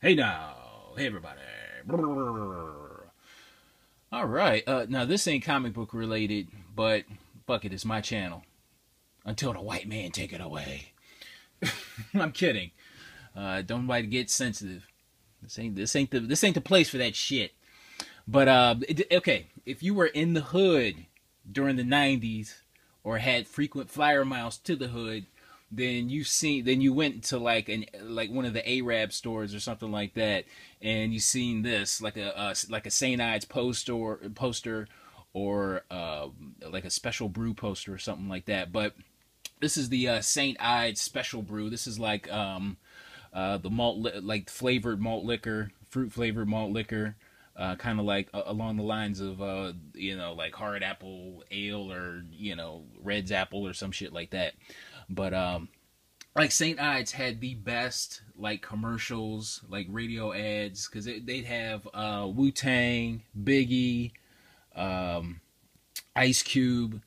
Hey now, hey everybody. All right, now this ain't comic book related, but fuck it, it's my channel. Until the white man take it away. I'm kidding. Don't nobody get sensitive. This ain't the place for that shit. But okay, if you were in the hood during the '90s or had frequent flyer miles to the hood, then you went to like one of the Arab stores or something like that, and you seen this like a Saint Ides poster or like a special brew poster or something like that. But this is the Saint Ides special brew. This is like the like flavored malt liquor, fruit flavored malt liquor. Kind of like along the lines of like hard apple ale or Red's apple or some shit like that. But like St. Ides had the best like commercials, like radio ads, because they'd have Wu-Tang, Biggie, Ice Cube,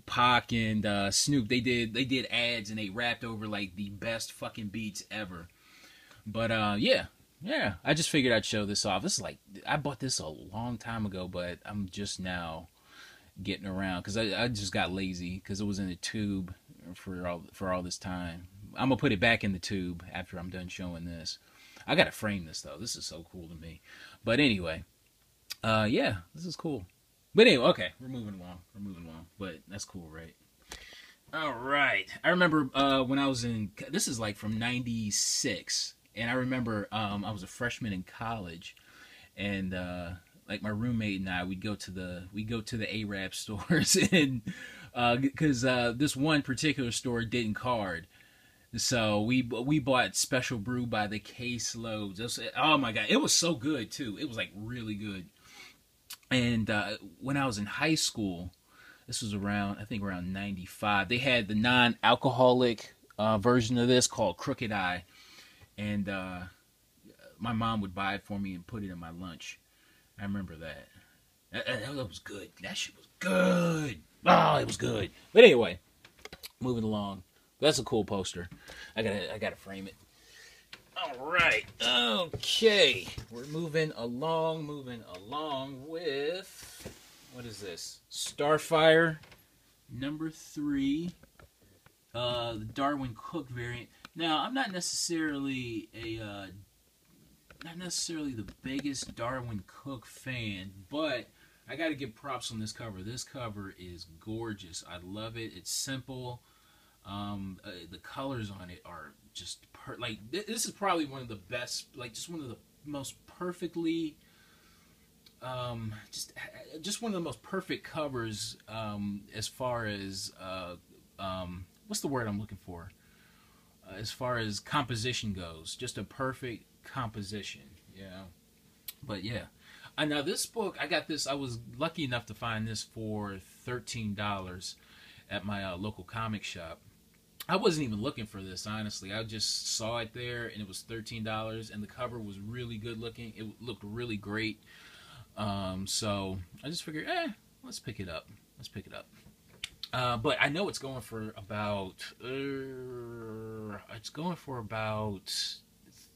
Pac, and Snoop. They did ads and they rapped over like the best fucking beats ever. But yeah, I just figured I'd show this off. This is like I bought this a long time ago, but I'm just now getting around because I just got lazy because it was in a tube for all this time. I'm gonna put it back in the tube after I'm done showing this. I gotta frame this though. This is so cool to me. But anyway, yeah, this is cool. But anyway, okay, we're moving along. But that's cool, right? All right. I remember when I was in. This is like from '96, and I remember I was a freshman in college, and like my roommate and I, we'd go to the Arab stores, and because this one particular store didn't card, so we bought special brew by the case loads. Oh my god, it was so good too. It was like really good. And when I was in high school, this was around I think around '95. They had the non-alcoholic version of this called Crooked Eye, and my mom would buy it for me and put it in my lunch. I remember that. That was good. That shit was good. Oh, it was good. But anyway, moving along. That's a cool poster. I gotta frame it. All right. Okay. We're moving along with what is this? Starfire #3. The Darwin Cook variant. Now, I'm not necessarily the biggest Darwin Cook fan, but I got to give props on this cover. This cover is gorgeous. I love it. It's simple. The colors on it are just this is probably one of the best, like just one of the most perfectly, just one of the most perfect covers as far as what's the word I'm looking for? As far as composition goes, just a perfect composition, But yeah, now this book, I was lucky enough to find this for $13 at my local comic shop. I wasn't even looking for this, honestly. I just saw it there, and it was $13, and the cover was really good looking. It looked really great. So I just figured, let's pick it up. But I know it's going for about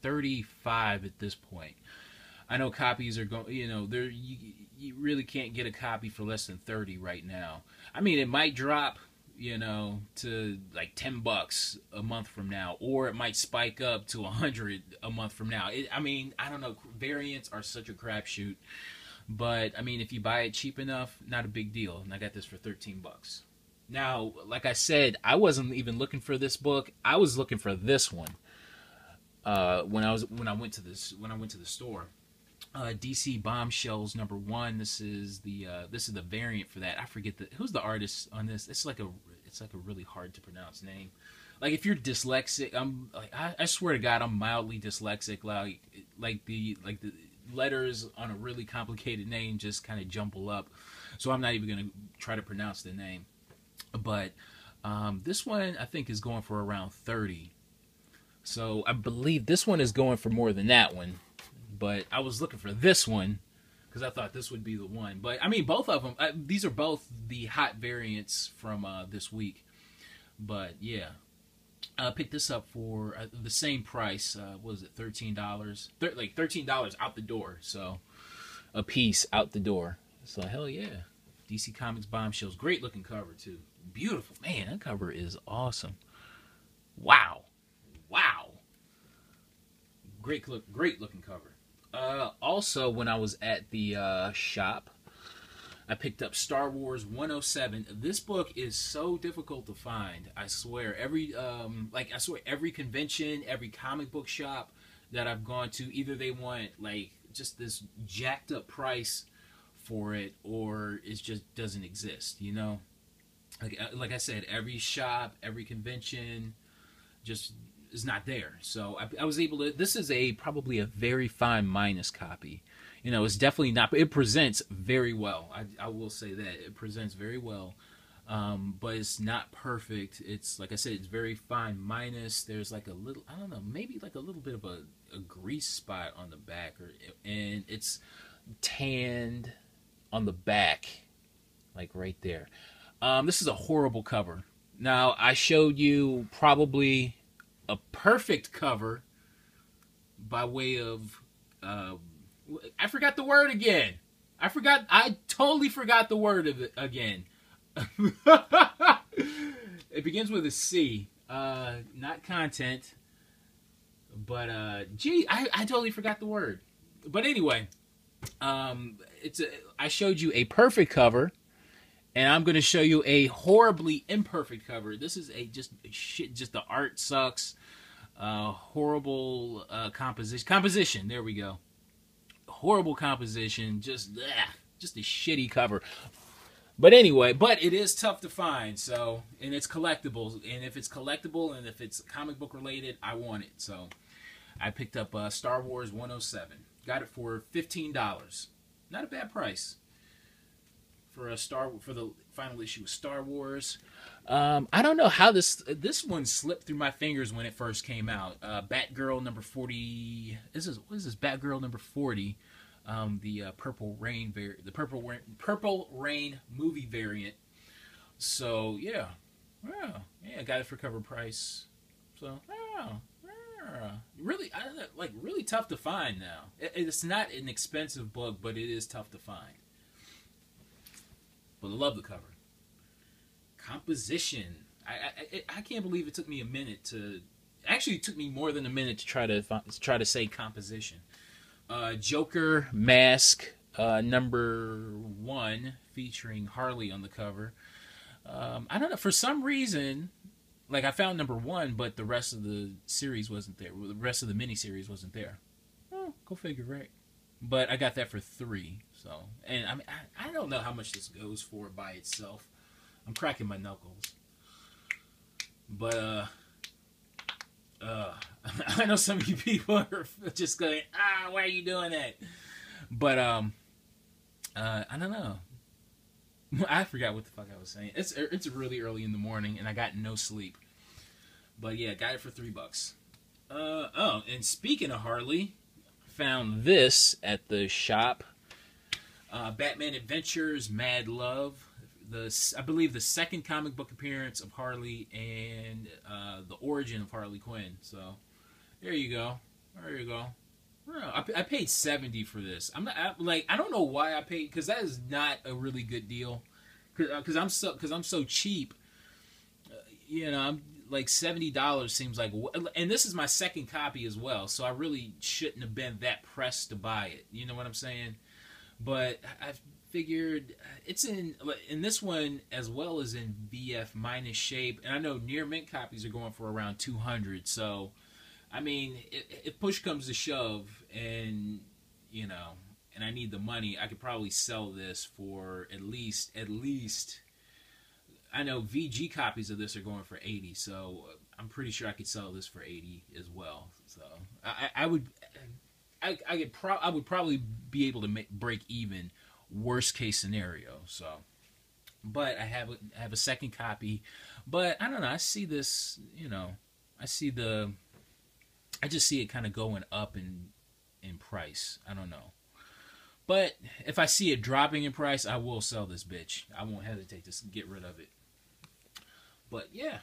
35 at this point. I know copies are going, you really can't get a copy for less than 30 right now. I mean, it might drop, to like $10 a month from now, or it might spike up to 100 a month from now. I don't know. Variants are such a crapshoot, but I mean, if you buy it cheap enough, not a big deal. And I got this for $13. Now, like I said, I wasn't even looking for this book. I was looking for this one. When I went to the store, DC Bombshells #1. This is the variant for that. I forget who's the artist on this. It's like a really hard to pronounce name. Like if you're dyslexic, I swear to God, I'm mildly dyslexic. Like the letters on a really complicated name just kind of jumble up. So I'm not even gonna try to pronounce the name. But this one I think is going for around 30. So I believe this one is going for more than that one. But I was looking for this one because I thought this would be the one. But I mean, both of them. These are both the hot variants from this week. But yeah. Picked this up for the same price. What was it, $13? Like $13 out the door. So a piece out the door. So hell yeah, DC Comics Bombshells. Great looking cover too. Beautiful, man. That cover is awesome. Wow, wow. Great looking cover. Also, when I was at the shop, I picked up Star Wars 107. This book is so difficult to find. I swear, every convention, every comic book shop that I've gone to, either they want like just this jacked up price for it, or it just doesn't exist. You know, like I said, every shop, every convention, just is not there. So I was able to. This is probably a very fine minus copy. You know, it's definitely not. It presents very well. I will say that it presents very well, but it's not perfect. It's like I said, it's very fine minus. There's like a little, I don't know, maybe like a little bit of a grease spot on the back, and it's tanned on the back, like right there. This is a horrible cover. Now I showed you probably a perfect cover by way of. I forgot the word again. I totally forgot the word of it again. It begins with a C. Not content. But, I totally forgot the word. But anyway, I showed you a perfect cover. And I'm going to show you a horribly imperfect cover. This is just the art sucks. Horrible composition. There we go. Horrible composition, just a shitty cover. But anyway, it is tough to find. So, and it's collectibles, and if it's collectible and if it's comic book related, I want it. So, I picked up Star Wars 107. Got it for $15. Not a bad price for the final issue of Star Wars. I don't know how this one slipped through my fingers when it first came out. Batgirl number 40. What is this? Batgirl number 40. The Purple Rain movie variant. So yeah, I got it for cover price. So really tough to find now. It's not an expensive book, but it is tough to find. But I love the cover. Composition. I can't believe it took me a minute to. Actually, it took me more than a minute to try to say composition. Joker mask number 1 featuring Harley on the cover. I don't know, for some reason, like I found number 1, but the rest of the series wasn't there. The rest of the miniseries wasn't there. Oh, go figure, right? But I got that for $3. So, and I mean, I don't know how much this goes for by itself. I'm cracking my knuckles. But I know some of you people are just going, why are you doing that? But I don't know. I forgot what the fuck I was saying. It's really early in the morning and I got no sleep. But yeah, got it for $3. And speaking of Harley, found this at the shop. Batman Adventures, Mad Love. I believe the second comic book appearance of Harley and the origin of Harley Quinn. So there you go. I paid $70 for this. I don't know why I paid, because that is not a really good deal. Because I'm so cheap. I'm like $70 seems like, and this is my second copy as well. So I really shouldn't have been that pressed to buy it. You know what I'm saying? But I figured it's in this one as well as in VF minus shape, and I know near mint copies are going for around $200. So, I mean, if push comes to shove, and and I need the money, I could probably sell this for at least. I know VG copies of this are going for $80, so I'm pretty sure I could sell this for $80 as well. So I would probably be able to break even, worst case scenario. So, but I have a second copy. But I don't know. I see this. I just see it kind of going up in price. I don't know. But if I see it dropping in price, I will sell this bitch. I won't hesitate to get rid of it. But yeah,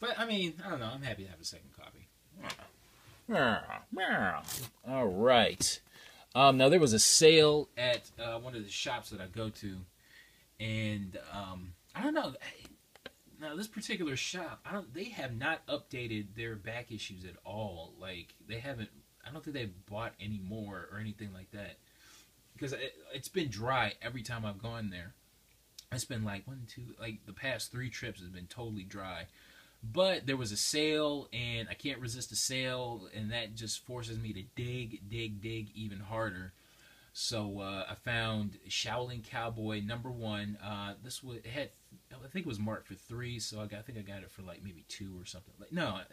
But I mean, I don't know. I'm happy to have a second copy. All right. Now there was a sale at one of the shops that I go to, and I don't know. Now this particular shop, they have not updated their back issues at all. Like they haven't. I don't think they've bought any more or anything like that. Because it's been dry every time I've gone there. It's been like the past 3 trips has been totally dry. But there was a sale, and I can't resist a sale, and that just forces me to dig even harder. So I found Shaolin Cowboy #1. I think it was marked for 3, so I think I got it for like maybe 2 or something. I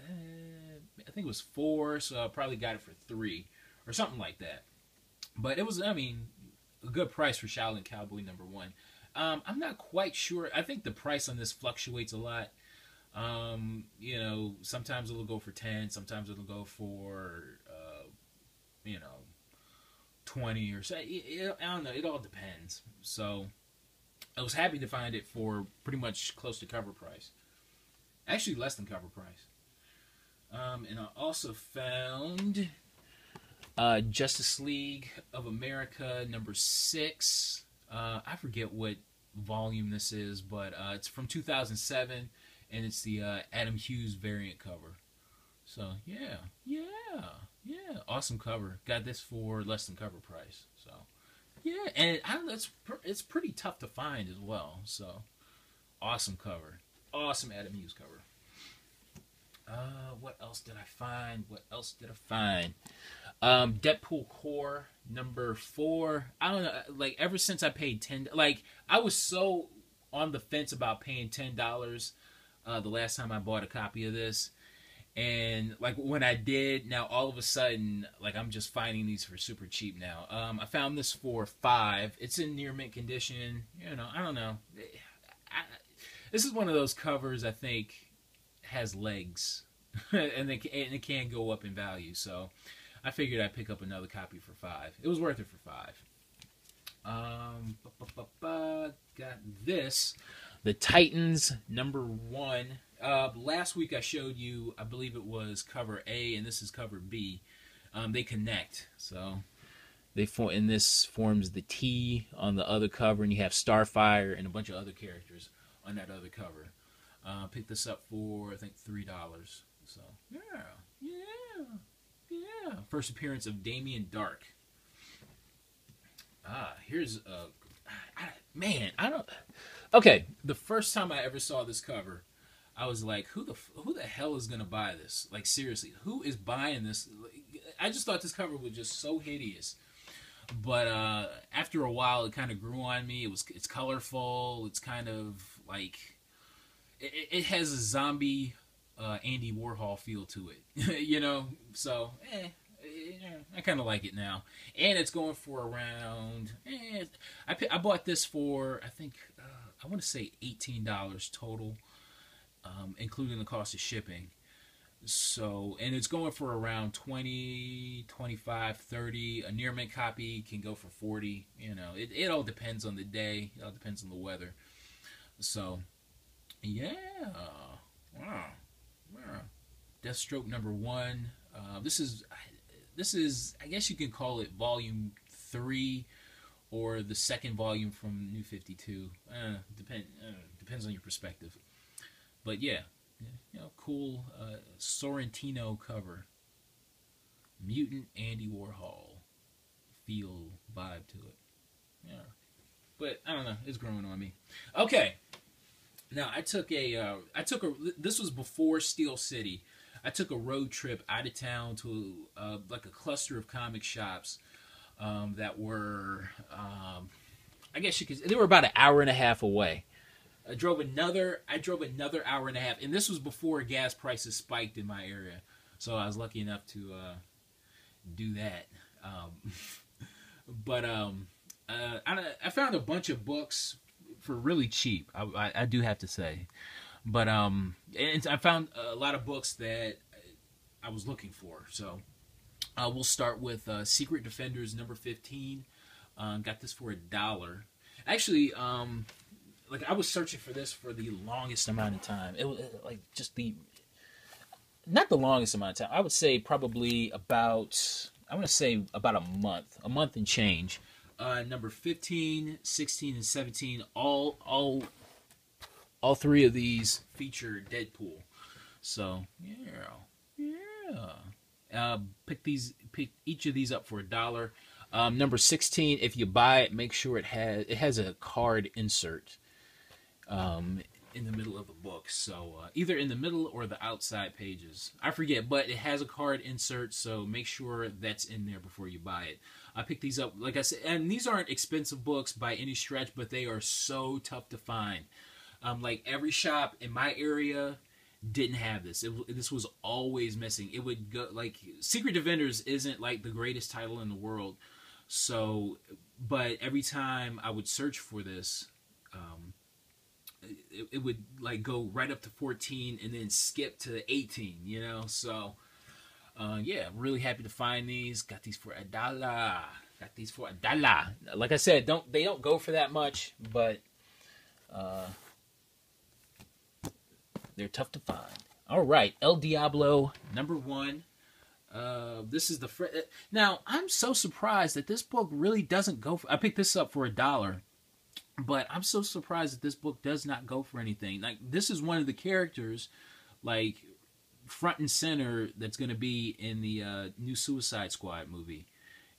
think it was 4, so I probably got it for 3 or something like that. But it was, I mean, a good price for Shaolin Cowboy #1. I'm not quite sure. I think the price on this fluctuates a lot. Sometimes it'll go for 10, sometimes it'll go for 20 or so. I don't know. It all depends. So I was happy to find it for pretty much close to cover price. Actually, less than cover price. And I also found Justice League of America #6. I forget what volume this is, but it's from 2007, and it's the Adam Hughes variant cover. So yeah, awesome cover. Got this for less than cover price. So yeah, and it's pretty tough to find as well. So awesome cover, awesome Adam Hughes cover. What else did I find? Deadpool Core #4. I don't know. Like ever since I paid I was so on the fence about paying $10 the last time I bought a copy of this, and like when I did, now all of a sudden, like I'm just finding these for super cheap now. I found this for $5. It's in near mint condition. I don't know. This is one of those covers I think has legs, and it can go up in value. So I figured I'd pick up another copy for $5. It was worth it for $5. Got this, the Titans #1. Last week I showed you, I believe it was cover A, and this is cover B. They connect, so and this forms the T on the other cover, and you have Starfire and a bunch of other characters on that other cover. Picked this up for I think $3. So yeah. First appearance of Damien Dark. Here's Okay, the first time I ever saw this cover, I was like, who the hell is gonna buy this? Like seriously, who is buying this? I just thought this cover was just so hideous. But after a while, it kind of grew on me. It's colorful. It's kind of like it has a zombie Andy Warhol feel to it, So I kind of like it now, and it's going for around. I bought this for I think I want to say $18 total, including the cost of shipping. So, and it's going for around 20, 25, 30. A near mint copy can go for 40. It all depends on the day. It all depends on the weather. So, yeah. Wow. Deathstroke #1. This is I guess you can call it volume 3 or the second volume from New 52. Depends on your perspective. But yeah, cool Sorrentino cover. Mutant Andy Warhol feel vibe to it. Yeah. But I don't know, it's growing on me. Okay. Now this was before Steel City. I took a road trip out of town to like a cluster of comic shops that were I guess they were about an hour and a half away. I drove another hour and a half, and this was before gas prices spiked in my area, so I was lucky enough to do that. But I found a bunch of books for really cheap. I do have to say, but and I found a lot of books that I was looking for. So we'll start with Secret Defenders #15. Got this for $1. Actually, like I was searching for this for the longest amount of time. It was like just not the longest amount of time. I would say probably about, I want to say about a month and change. Number 15, 16, and 17, all three of these feature Deadpool. So yeah. Pick each of these up for $1. Number 16, if you buy it, make sure it has a card insert in the middle of the book. So either in the middle or the outside pages. I forget, but it has a card insert, so make sure that's in there before you buy it. I picked these up, like I said, and these aren't expensive books by any stretch, but they are so tough to find. Like every shop in my area didn't have this. This was always missing. It would go like Secret Defenders isn't like the greatest title in the world. So, but every time I would search for this, it would like go right up to 14 and then skip to 18, you know? So, yeah, really happy to find these. Got these for $1. Got these for $1. Like I said, they don't go for that much, but they're tough to find. All right, El Diablo #1. This is the now I'm so surprised that this book really doesn't go for. I picked this up for $1, but I'm so surprised that this book does not go for anything. Like this is one of the characters, like front and center, that's going to be in the new Suicide Squad movie.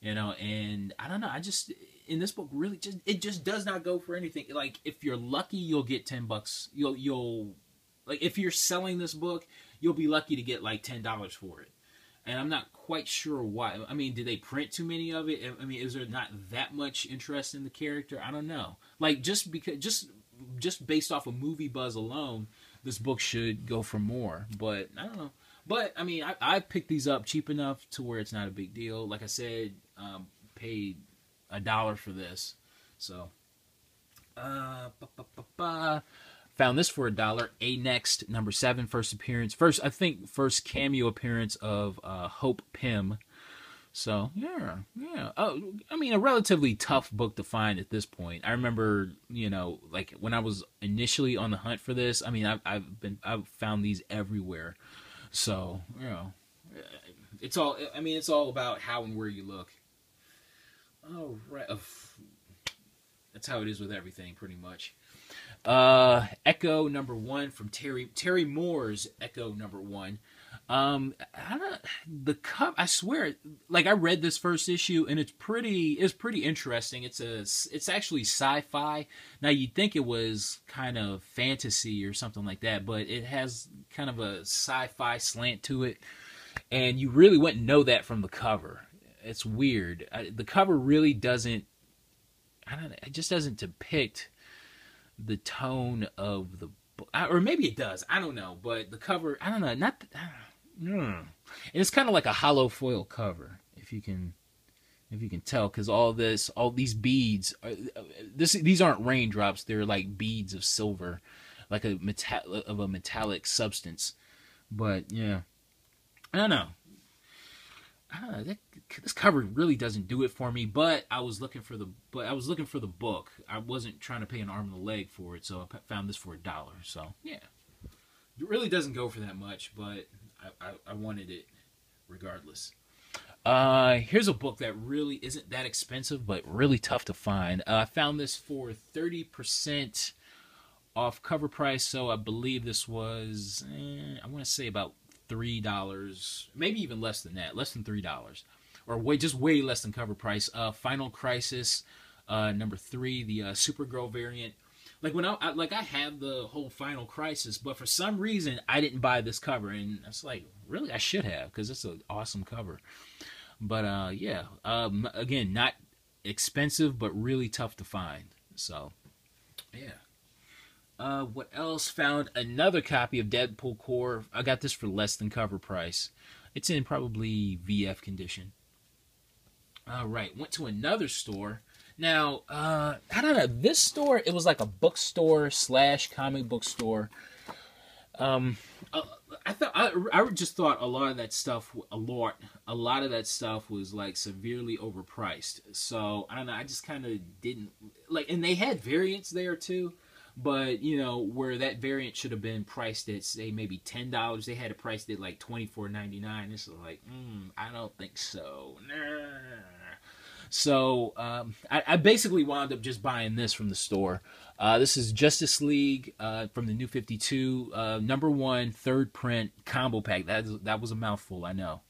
You know, and I don't know. I just in this book really just does not go for anything. Like if you're lucky, you'll get $10. You'll like if you're selling this book, you'll be lucky to get like $10 for it. And I'm not quite sure why. I mean, did they print too many of it? I mean, is there not that much interest in the character? I don't know. Like just based off of movie buzz alone, this book should go for more. But I don't know. But I mean, I picked these up cheap enough to where it's not a big deal. Like I said, paid $1 for this. So, found this for $1. A-Next #7, first appearance. First cameo appearance of Hope Pym. So yeah. Oh, I mean, a relatively tough book to find at this point. I remember, you know, like when I was initially on the hunt for this. I mean, I've found these everywhere. So you know, it's all. I mean, it's all about how and where you look. Oh right, that's how it is with everything, pretty much. Echo #1 from Terry Moore's Echo #1. The cover. I swear, like I read this first issue and it's pretty interesting. It's actually sci-fi. Now you'd think it was kind of fantasy or something like that, but it has kind of a sci-fi slant to it, and you really wouldn't know that from the cover. It's weird. The cover really doesn't. I don't know. It just doesn't depict the tone of the book, or maybe it does. I don't know, but the cover, I don't know. And it's kind of like a hollow foil cover, if you can tell, because all these beads, these aren't raindrops. They're like beads of silver, like a metallic substance. But yeah, I don't know. This cover really doesn't do it for me, but I was looking for the book. I wasn't trying to pay an arm and a leg for it, so I found this for $1. So yeah, it really doesn't go for that much, but I wanted it regardless. Here's a book that really isn't that expensive, but really tough to find. I found this for 30% off cover price, so I believe this was I want to say about $3, maybe even less than that, less than $3, or way less than cover price. Final Crisis #3, the Supergirl variant. Like when I had the whole Final Crisis, but for some reason I didn't buy this cover, and it's like, really, I should have, because it's an awesome cover. But yeah, again, not expensive, but really tough to find. So yeah. What else? Found another copy of Deadpool Core. I got this for less than cover price. It's in probably VF condition. All right, went to another store. Now, I don't know. This store, it was like a bookstore / comic book store. I just thought a lot of that stuff was like severely overpriced. So I don't know. I just kind of didn't like, and they had variants there too. But, you know, where that variant should have been priced at, say, maybe $10, they had it priced at like $24.99. This is like, I don't think so. Nah. So I basically wound up just buying this from the store. This is Justice League from the New 52, #1, third print combo pack. That was a mouthful, I know.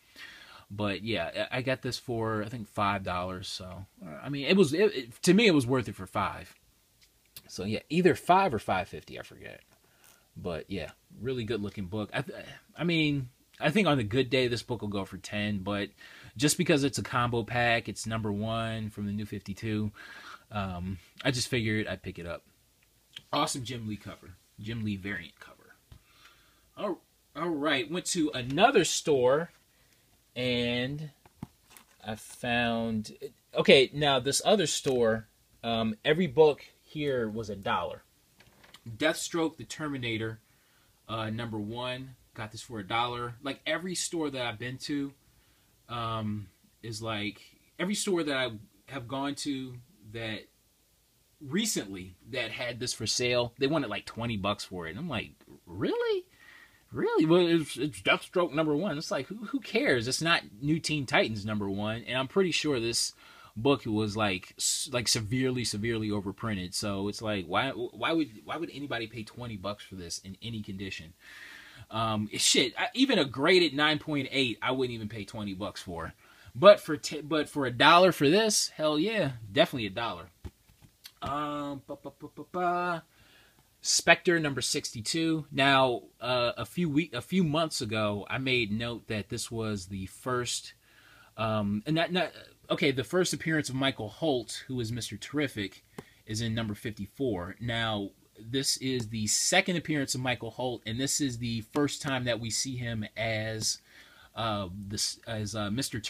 But yeah, I got this for, I think, $5. So I mean, to me it was worth it for $5. So yeah, either $5 or $5.50, I forget. But yeah, really good looking book. I mean, I think on a good day this book will go for $10, but just because it's a combo pack, it's #1 from the New 52, I just figured I'd pick it up. Awesome Jim Lee cover. Jim Lee variant cover. All right, went to another store and I found, okay, now this other store, every book here was $1. Deathstroke the Terminator, #1, got this for $1. Like every store that I've been to, is like every store that I have gone to that recently that had this for sale, they wanted like $20 for it. And I'm like, really? Well, it's Deathstroke #1. It's like, who cares? It's not New Teen Titans #1, and I'm pretty sure this book was like severely overprinted. So it's like, why would anybody pay $20 for this in any condition? Shit, even a graded 9.8, I wouldn't even pay $20 for. But for $1 for this, hell yeah, definitely $1. Spectre #62. Now, a few months ago, I made note that this was the first, the first appearance of Michael Holt, who is Mr. Terrific, is in #54. Now, this is the second appearance of Michael Holt, and this is the first time that we see him as Mr.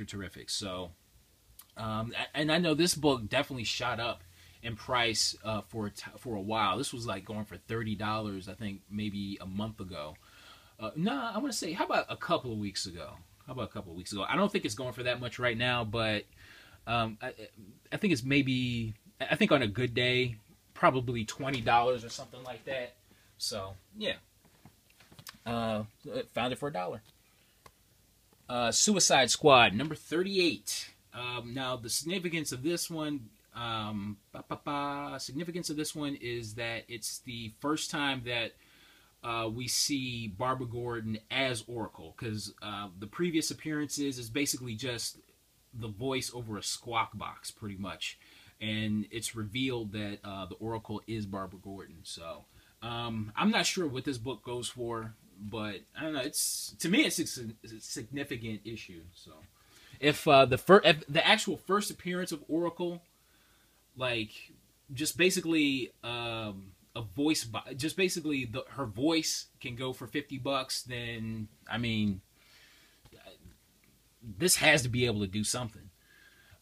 Terrific. So, and I know this book definitely shot up in price for a while. This was like going for $30, I think, maybe a month ago. I want to say, how about a couple of weeks ago? I don't think it's going for that much right now, but I think it's maybe, I think on a good day, probably $20 or something like that. So, yeah. Found it for $1. Suicide Squad, #38. Now, the significance of this one, is that it's the first time that we see Barbara Gordon as Oracle, because the previous appearances is basically just the voice over a squawk box, pretty much, and it's revealed that the Oracle is Barbara Gordon. So I'm not sure what this book goes for, but I don't know. To me, it's a significant issue. So if the actual first appearance of Oracle, like just basically a voice, just basically her voice can go for $50, then I mean, this has to be able to do something.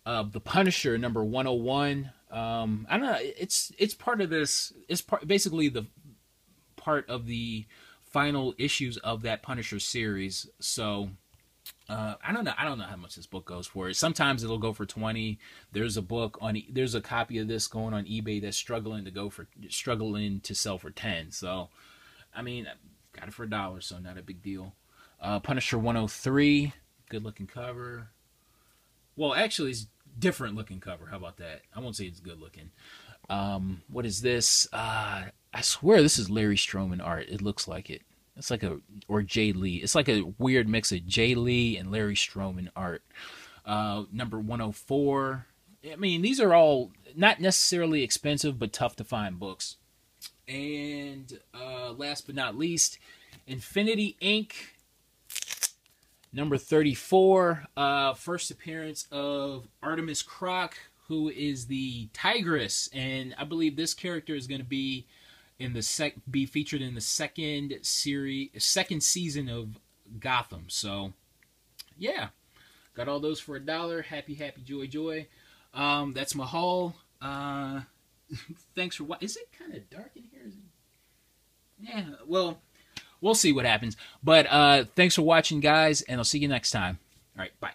The Punisher #101. I don't know. It's part of this. It's basically the part of the final issues of that Punisher series. So I don't know how much this book goes for. Sometimes it'll go for $20. There's a copy of this going on eBay that's struggling to sell for $10. So I mean, I got it for $1, so not a big deal. Punisher 103, good looking cover. Well, actually, it's different looking cover. How about that? I won't say it's good looking. What is this? I swear this is Larry Stroman art. It looks like it. It's like or Jay Lee. It's like a weird mix of Jay Lee and Larry Stroman art. Number 104. I mean, these are all not necessarily expensive, but tough to find books. And last but not least, Infinity Inc. Number 34. First appearance of Artemis Croc, who is the Tigress, and I believe this character is going to be be featured in the second season of Gotham. So, yeah, got all those for $1. Happy, joy. That's my haul. Thanks for watching. Is it kind of dark in here? Yeah. Well, we'll see what happens. But thanks for watching, guys, and I'll see you next time. All right, bye.